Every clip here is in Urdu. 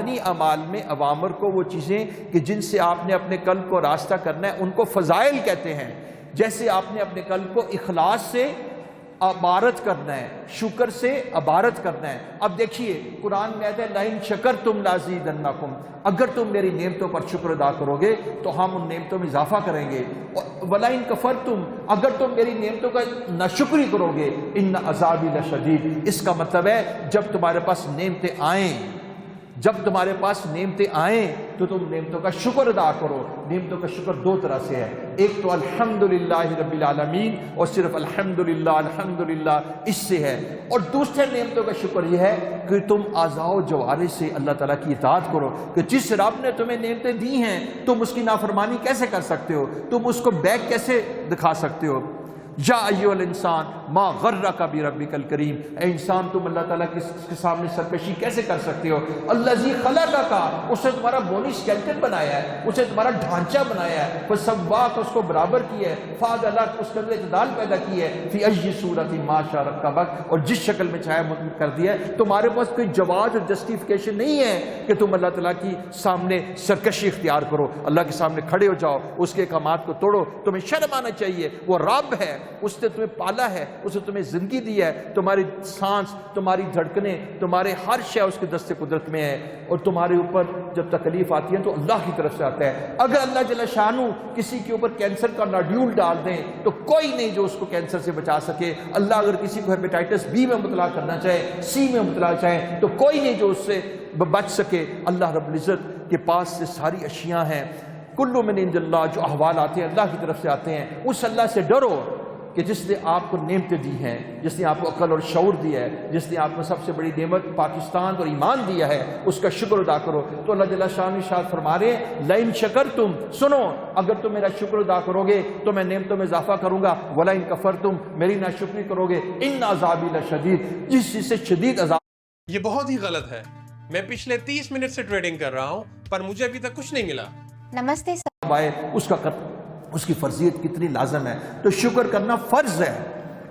باطنی اعمال میں اوامر کو، وہ چیزیں کہ جن سے آپ نے اپنے قلب کو راستہ کرنا ہے، ان کو فضائل کہتے ہیں۔ جیسے آپ نے اپنے قلب کو اخلاص سے عبارت کرنا ہے، شکر سے عبارت کرنا ہے۔ اب دیکھیے قرآن میں آتا ہے لَئِن شَكَرْتُمْ لَأَزِيدَنَّكُمْ، اگر تم میری نعمتوں پر شکر ادا کرو گے تو ہم ان نعمتوں میں اضافہ کریں گے۔ وَلَئِن كَفَرْتُمْ، اگر تم میری نعمتوں کا ناشکری کرو گے إِنَّ عَذَابِي لَشَدِيدٌ، اس کا مطلب ہے جب تمہارے پاس نعمتیں آئیں، جب تمہارے پاس نعمتیں آئیں تو تم نعمتوں کا شکر ادا کرو۔ نعمتوں کا شکر دو طرح سے ہے، ایک تو الحمدللہ رب العالمین، اور صرف الحمدللہ الحمدللہ اس سے ہے، اور دوسرے نعمتوں کا شکر یہ ہے کہ تم اعضاء و جوارح سے اللہ تعالیٰ کی اطاعت کرو، کہ جس رب نے تمہیں نعمتیں دی ہیں تم اس کی نافرمانی کیسے کر سکتے ہو، تم اس کو بیک کیسے دکھا سکتے ہو۔ یا ایھا الانسان ما غرک بربک الکریم، اے انسان تم اللہ تعالیٰ کے سامنے سرکشی کیسے کر سکتے ہو۔ الذی خلقک، اس نے تمہارا بونی اسکیلٹن بنایا ہے، اس نے تمہارا ڈھانچہ بنایا ہے، فسواک، اس کو برابر کیا ہے، فعدلک، اس کے اندر اعتدال پیدا کی ہے، فی ای صورت ما شاء رکبک، اور جس شکل میں چاہے منتقل کر دیا ہے۔ تمہارے پاس کوئی جواز اور جسٹیفیکیشن نہیں ہے کہ تم اللہ تعالیٰ کی سامنے سرکشی اختیار کرو، اللہ کے سامنے کھڑے ہو جاؤ، اس کے احکامات کو توڑو۔ تمہیں شرم آنا چاہیے، وہ رب ہے، اس نے تمہیں پالا ہے، اس نے تمہیں زندگی دی ہے، تمہاری سانس، تمہاری دھڑکنیں، تمہارے ہر شے اس کے دست قدرت میں ہے، اور تمہارے اوپر جب تکلیف آتی ہے تو اللہ کی طرف سے آتا ہے۔ اگر اللہ جل شانہ کسی کے اوپر کینسر کا ناڈیول ڈال دیں تو کوئی نہیں جو اس کو کینسر سے بچا سکے۔ اللہ اگر کسی کو ہیپیٹائٹس بی میں مبتلا کرنا چاہے، سی میں مبتلا چاہے، تو کوئی نہیں جو اس سے بچ سکے۔ اللہ رب العزت کے پاس سے ساری اشیاء ہیں، کل من عند اللہ، جو احوال آتے ہیں اللہ کی طرف سے آتے ہیں۔ اس اللہ سے ڈرو کہ جس نے آپ کو نعمتیں دی ہیں، جس نے آپ کو عقل اور شعور دیا ہے، جس نے آپ کو سب سے بڑی نعمت پاکستان اور ایمان دیا ہے، اس کا شکر ادا کرو۔ تو اللہ جل شانہ ارشاد فرما رہے ہیں لئن شکرتم، سنو اگر تم میرا شکر ادا کرو گے تو میں نعمتوں میں اضافہ کروں گا، ولئن کفرتم، میری ناشکری کرو گے، ان عذابی لشدید، جس چیز سے شدید عذاب۔ یہ بہت ہی غلط ہے، میں پچھلے 30 منٹ سے ٹریڈنگ کر رہا ہوں پر مجھے ابھی تک کچھ نہیں ملا۔ نمستے سر، اس کی فرضیت کتنی لازم ہے، تو شکر کرنا فرض ہے۔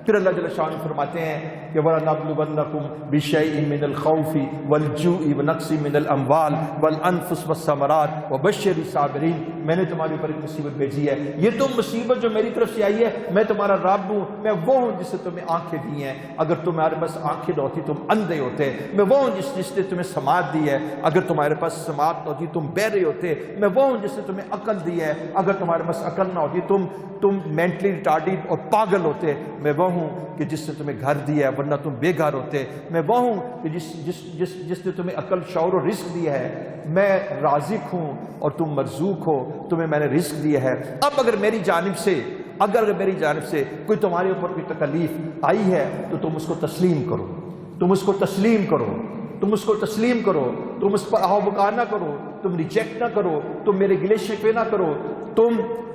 پھر اللہ جل شانہ فرماتے ہیں کہ وَلَنَبْلُوَنَّكُمْ بِشَيْءٍ مِّنَ الْخَوْفِ وَالْجُوعِ وَنَقْصٍ مِّنَ الْأَمْوَالِ وَالْأَنفُسِ وَالثَّمَرَاتِ وَبَشِّرِ الصَّابِرِينَ، میں نے تمہارے اوپر ایک مصیبت بھیجی ہے، یہ تم مصیبت جو میری طرف سے آئی ہے، میں تمہارا رب ہوں، میں وہ ہوں جس سے تمہیں آنکھیں دی ہیں، اگر تمہارے پاس آنکھیں نہ ہوتی تم اندھے ہوتے، میں وہ ہوں جس نے تمہیں سماعت دی ہے، اگر تمہارے پاس سماعت نہ ہوتی تم بہرے ہوتے، میں وہ ہوں جس نے تمہیں عقل دی ہے، اگر تمہارے پاس عقل نہ ہوتی تم مینٹلی ریٹارڈیڈ اور پاگل ہوتے، میں وہ ہوں کہ جس نے تمہیں گھر دیا ہے ورنہ تم بے گھر ہوتے، میں وہ ہوں کہ جس نے تمہیں عقل، شعور اور رزق دیا ہے، میں رازق ہوں اور تم مرزوق ہو، تمہیں میں نے رزق دیا ہے۔ اب اگر میری جانب سے کوئی تمہارے اوپر کوئی تکلیف آئی ہے تو تم اس کو تسلیم کرو، تم اس کو تسلیم کرو، تم اس کو تسلیم کرو، تم اس پر آہو بکا نہ کرو، تم ریجیکٹ نہ کرو، تم میرے گلے شکوے نہ کرو،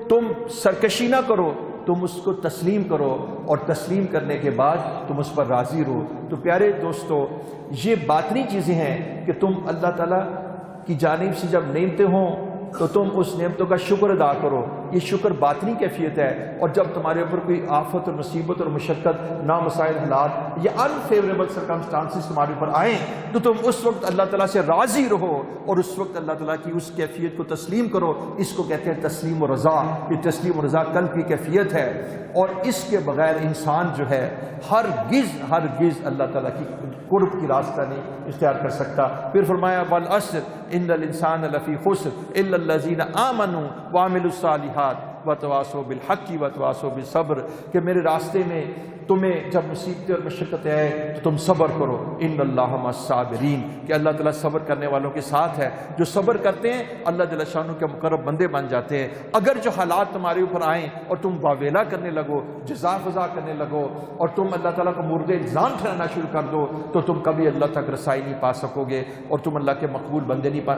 تم سرکشی نہ کرو، تم اس کو تسلیم کرو، اور تسلیم کرنے کے بعد تم اس پر راضی رہو۔ تو پیارے دوستو، یہ باطنی چیزیں ہیں کہ تم اللہ تعالیٰ کی جانب سے جب نعمتیں ہوں تو تم اس نعمتوں کا شکر ادا کرو، یہ شکر باطنی کیفیت ہے۔ اور جب تمہارے اوپر کوئی آفت اور مصیبت اور مشقت، نامسائل حالات یا انفیوریبل سرکمسٹانسز تمہارے اوپر آئیں تو تم اس وقت اللہ تعالیٰ سے راضی رہو، اور اس وقت اللہ تعالیٰ کی اس کیفیت کو تسلیم کرو۔ اس کو کہتے ہیں تسلیم و رضا۔ یہ تسلیم و رضا قلب کی کیفیت ہے، اور اس کے بغیر انسان جو ہے ہرگز اللہ تعالیٰ کی قرب کی راستہ نہیں اختیار کر سکتا۔ پھر فرمایا والعصر ان الانسان لفی خسر الا الذین آمنوا وعملوا الصالحات وتواصوا بالحق وتواصوا بالصبر، کہ میرے راستے میں تمہیں جب مصیبتیں اور مشقتیں آئے تو تم صبر کرو، ان اللہ مع الصابرین، کہ اللہ تعالیٰ صبر کرنے والوں کے ساتھ ہے۔ جو صبر کرتے ہیں اللہ جل شانہ کے مقرب بندے بن جاتے ہیں۔ اگر جو حالات تمہارے اوپر آئیں اور تم واویلا کرنے لگو، جزا فضا کرنے لگو، اور تم اللہ تعالیٰ کو مورد الزام ٹھہرانا شروع کر دو، تو تم کبھی اللہ تک رسائی نہیں پا سکو گے، اور تم اللہ کے مقبول بندے نہیں پا